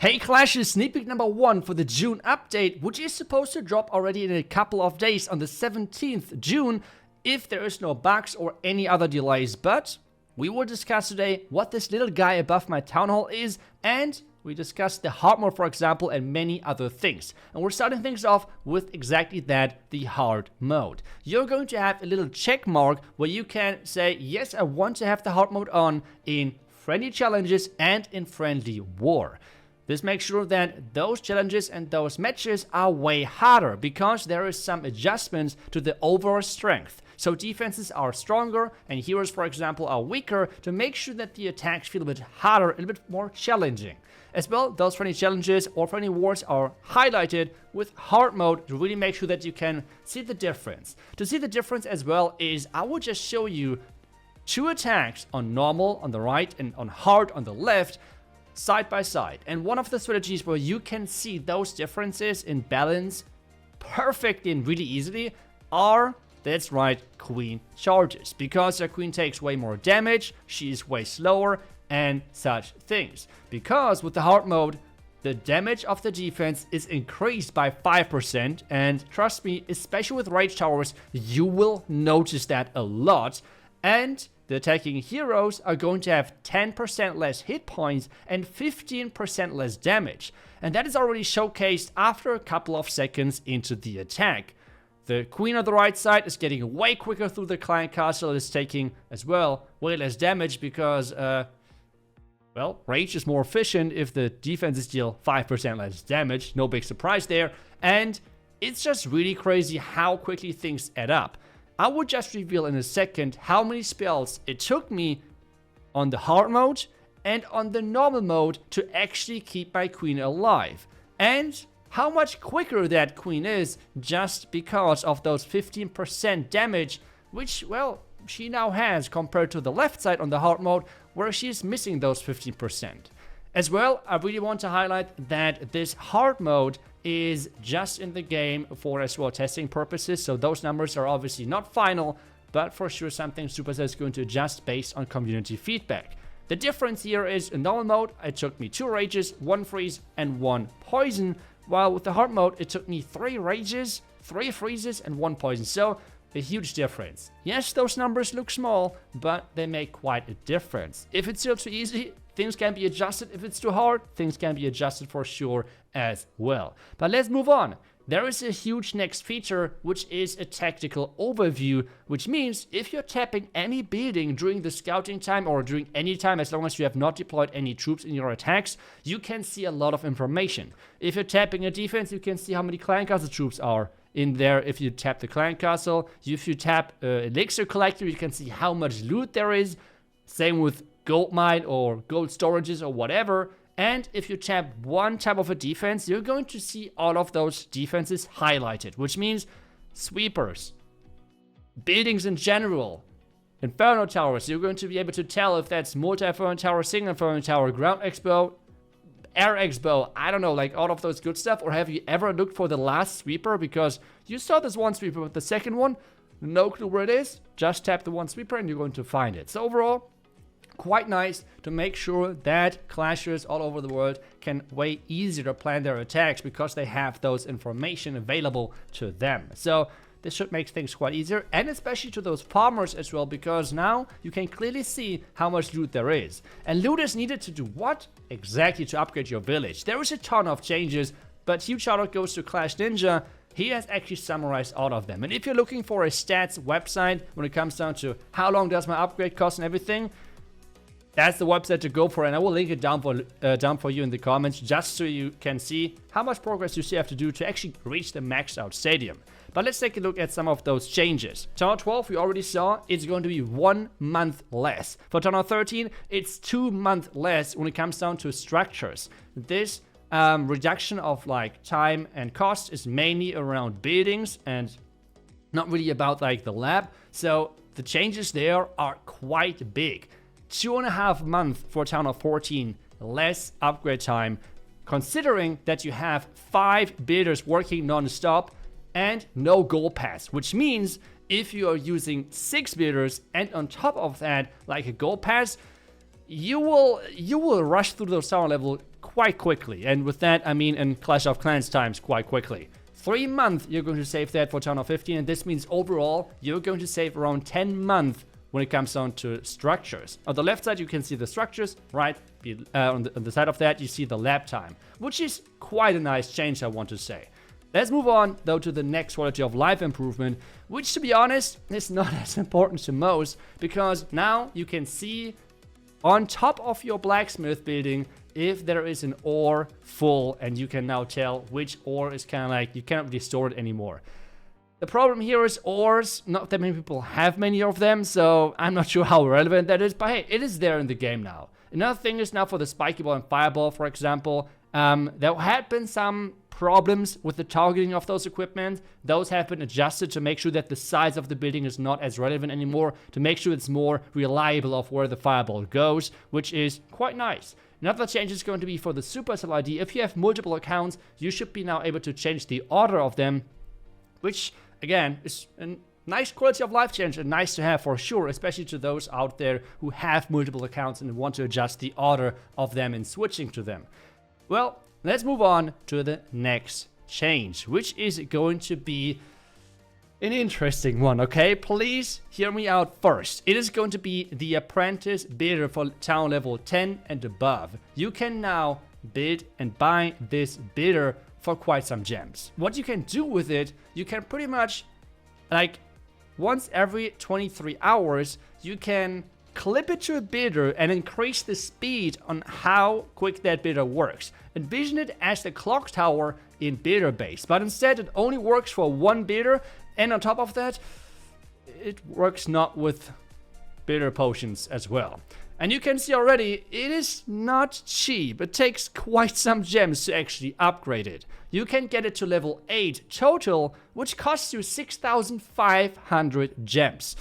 Hey Clashes, sneak peek number 1 for the June update, which is supposed to drop already in a couple of days on the 17th June, if there is no bugs or any other delays. But we will discuss today what this little guy above my town hall is, and we discussed the hard mode, for example, and many other things. And we're starting things off with exactly that, the hard mode. You're going to have a little check mark where you can say, yes, I want to have the hard mode on in friendly challenges and in friendly war. This makes sure that those challenges and those matches are way harder, because there is some adjustments to the overall strength. So defenses are stronger and heroes, for example, are weaker, to make sure that the attacks feel a bit harder, a little bit more challenging. As well, those friendly challenges or friendly wars are highlighted with hard mode to really make sure that you can see the difference. To see the difference as well is, I will just show you 2 attacks on normal on the right and on hard on the left, side by side. And one of the strategies where you can see those differences in balance perfectly and really easily are, that's right, queen charges. Because your queen takes way more damage, she is way slower, and such things. Because with the hard mode, the damage of the defense is increased by 5%, and trust me, especially with rage towers, you will notice that a lot. And the attacking heroes are going to have 10% less hit points and 15% less damage. And that is already showcased after a couple of seconds into the attack. The queen on the right side is getting way quicker through the client castle. It is taking as well way less damage because, well, rage is more efficient if the defenses deal 5% less damage. No big surprise there. And it's just really crazy how quickly things add up. I will just reveal in a second how many spells it took me on the hard mode and on the normal mode to actually keep my queen alive. And how much quicker that queen is just because of those 15% damage, which, well, she now has compared to the left side on the hard mode where she is missing those 15%. As well, I really want to highlight that this hard mode is just in the game for as well testing purposes, so those numbers are obviously not final, but for sure something Supercell is going to adjust based on community feedback. The difference here is in normal mode it took me 2 rages, 1 freeze and 1 poison, while with the hard mode it took me 3 rages, 3 freezes and 1 poison, so a huge difference. Yes, those numbers look small, but they make quite a difference. If it's still too easy, things can be adjusted. If it's too hard, things can be adjusted for sure as well. But let's move on. There is a huge next feature, which is a tactical overview, which means if you're tapping any building during the scouting time or during any time, as long as you have not deployed any troops in your attacks, you can see a lot of information. If you're tapping a defense, you can see how many clan castle troops are in there. If you tap the clan castle, if you tap elixir collector, you can see how much loot there is. Same with gold mine or gold storages or whatever. And if you tap one type of a defense, you're going to see all of those defenses highlighted, which means sweepers, buildings in general, inferno towers. You're going to be able to tell if that's multi-inferno tower, single inferno tower, ground expo, air expo, I don't know, like all of those good stuff. Or have you ever looked for the last sweeper? Because you saw this one sweeper, but the second one, no clue where it is. Just tap the one sweeper and you're going to find it. So overall, quite nice to make sure that clashers all over the world can way easier to plan their attacks because they have those information available to them. So this should make things quite easier, and especially to those farmers as well, because now you can clearly see how much loot there is. And loot is needed to do what? Exactly, to upgrade your village. There is a ton of changes, but huge shout out goes to Clash Ninja. He has actually summarized all of them. And if you're looking for a stats website when it comes down to how long does my upgrade cost and everything, that's the website to go for, and I will link it down for you in the comments, just so you can see how much progress you still have to do to actually reach the maxed out stadium. But let's take a look at some of those changes. Tower 12, we already saw, it's going to be 1 month less. For Tower 13, it's 2 months less when it comes down to structures. This reduction of like time and cost is mainly around buildings and not really about like the lab. So the changes there are quite big. 2.5 months for Town of 14, less upgrade time, considering that you have 5 builders working non-stop and no gold pass, which means if you are using 6 builders and on top of that like a gold pass, you will rush through those tower level quite quickly. And with that, I mean in Clash of Clans times quite quickly. 3 months you're going to save that for Town of 15, and this means overall you're going to save around 10 months when it comes down to structures. On the left side you can see the structures, right? On the side of that you see the lab time, which is quite a nice change, I want to say. Let's move on though to the next quality of life improvement, which to be honest is not as important to most, because now you can see on top of your blacksmith building if there is an ore full, and you can now tell which ore is kind of like, you can't really store it anymore. The problem here is ores, not that many people have many of them, so I'm not sure how relevant that is, but hey, it is there in the game now. Another thing is now for the spiky ball and fireball, for example, there had been some problems with the targeting of those equipment. Those have been adjusted to make sure that the size of the building is not as relevant anymore, to make sure it's more reliable of where the fireball goes, which is quite nice. Another change is going to be for the Supercell ID. If you have multiple accounts, you should be now able to change the order of them, which again is a nice quality of life change and nice to have for sure, especially to those out there who have multiple accounts and want to adjust the order of them and switching to them. Well, let's move on to the next change, which is going to be an interesting one, okay? Please hear me out first. It is going to be the apprentice builder for town level 10 and above. You can now build and buy this builder for quite some gems. What you can do with it, you can pretty much, like, once every 23 hours, you can clip it to a builder and increase the speed on how quick that builder works. Envision it as the clock tower in builder base, but instead it only works for one builder, and on top of that, it works not with builder potions as well. And you can see already, it is not cheap. It takes quite some gems to actually upgrade it. You can get it to level 8 total, which costs you 6,500 gems.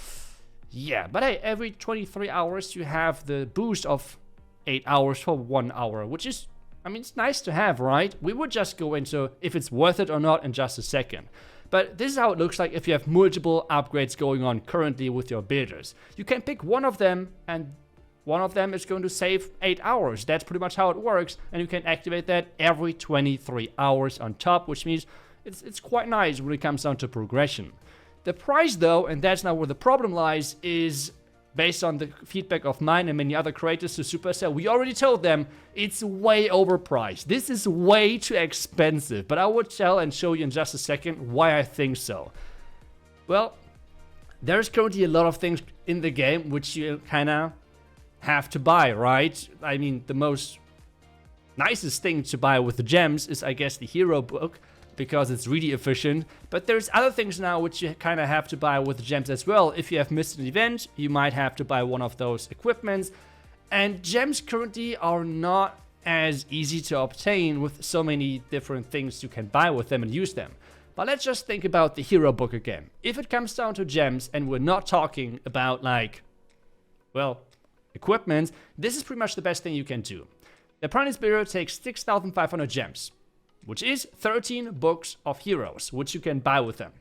Yeah, but hey, every 23 hours you have the boost of 8 hours for 1 hour, which is, I mean, it's nice to have, right? We would just go into if it's worth it or not in just a second. But this is how it looks like if you have multiple upgrades going on currently with your builders. You can pick one of them, and one of them is going to save 8 hours. That's pretty much how it works, and you can activate that every 23 hours on top, which means it's quite nice when it comes down to progression. The price though, and that's now where the problem lies, is based on the feedback of mine and many other creators to Supercell. We already told them it's way overpriced. This is way too expensive, but I will tell and show you in just a second why I think so. Well, there's currently a lot of things in the game which you kind of have to buy, right? I mean, the most nicest thing to buy with the gems is, I guess, the hero book, because it's really efficient. But there's other things now which you kind of have to buy with the gems as well. If you have missed an event, you might have to buy one of those equipments. And gems currently are not as easy to obtain with so many different things you can buy with them and use them. But let's just think about the hero book again. If it comes down to gems, and we're not talking about, like, well, equipment, this is pretty much the best thing you can do. The apprentice builder takes 6,500 gems, which is 13 books of heroes, which you can buy with them.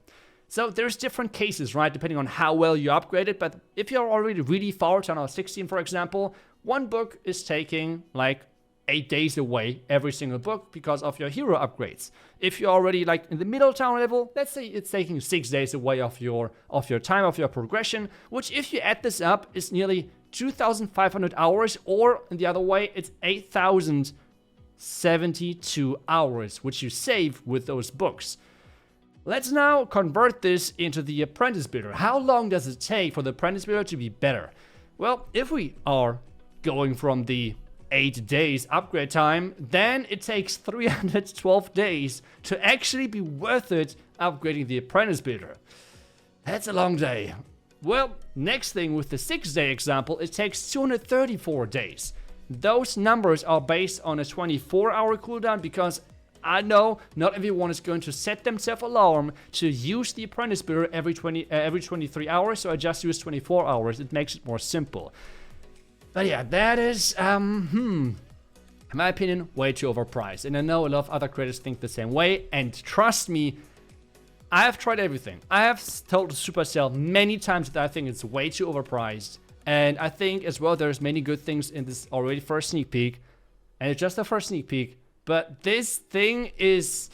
So there's different cases, right, depending on how well you upgrade it. But if you're already really far, Town of 16, for example, one book is taking like 8 days away, every single book, because of your hero upgrades. If you're already like in the middle town level, let's say it's taking 6 days away of your time, of your progression, which if you add this up is nearly 2,500 hours, or in the other way, it's 8,072 hours, which you save with those books. Let's now convert this into the apprentice builder. How long does it take for the apprentice builder to be better? Well, if we are going from the 8 days upgrade time, then it takes 312 days to actually be worth it upgrading the apprentice builder. That's a long day. Well, next thing with the 6-day example, it takes 234 days. Those numbers are based on a 24-hour cooldown, because I know not everyone is going to set themselves alarm to use the apprentice builder every 23 hours, so I just use 24 hours. It makes it more simple. But yeah, that is, in my opinion, way too overpriced. And I know a lot of other creators think the same way, and trust me, I have tried everything. I have told Supercell many times that I think it's way too overpriced. And I think as well there's many good things in this already first sneak peek. and it's just the first sneak peek. But this thing is,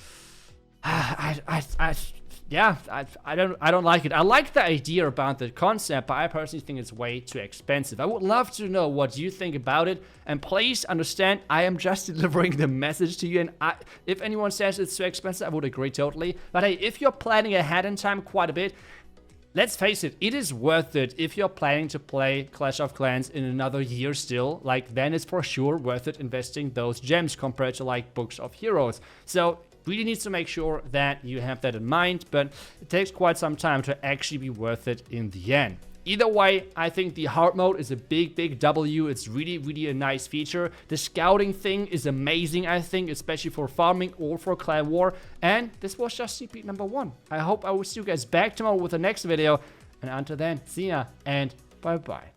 yeah, I don't like it. I like the idea about the concept, but I personally think it's way too expensive. I would love to know what you think about it, and please understand, I am just delivering the message to you, and if anyone says it's too expensive, I would agree totally. But hey, if you're planning ahead in time quite a bit, let's face it, it is worth it if you're planning to play Clash of Clans in another year still. Like, then it's for sure worth it investing those gems compared to like Books of Heroes. So really needs to make sure that you have that in mind, but it takes quite some time to actually be worth it in the end. Either way, I think the hard mode is a big W. It's really a nice feature. The scouting thing is amazing, I think, especially for farming or for clan war. And this was just sneak peek number 1. I hope I will see you guys back tomorrow with the next video. And until then, see ya and bye bye.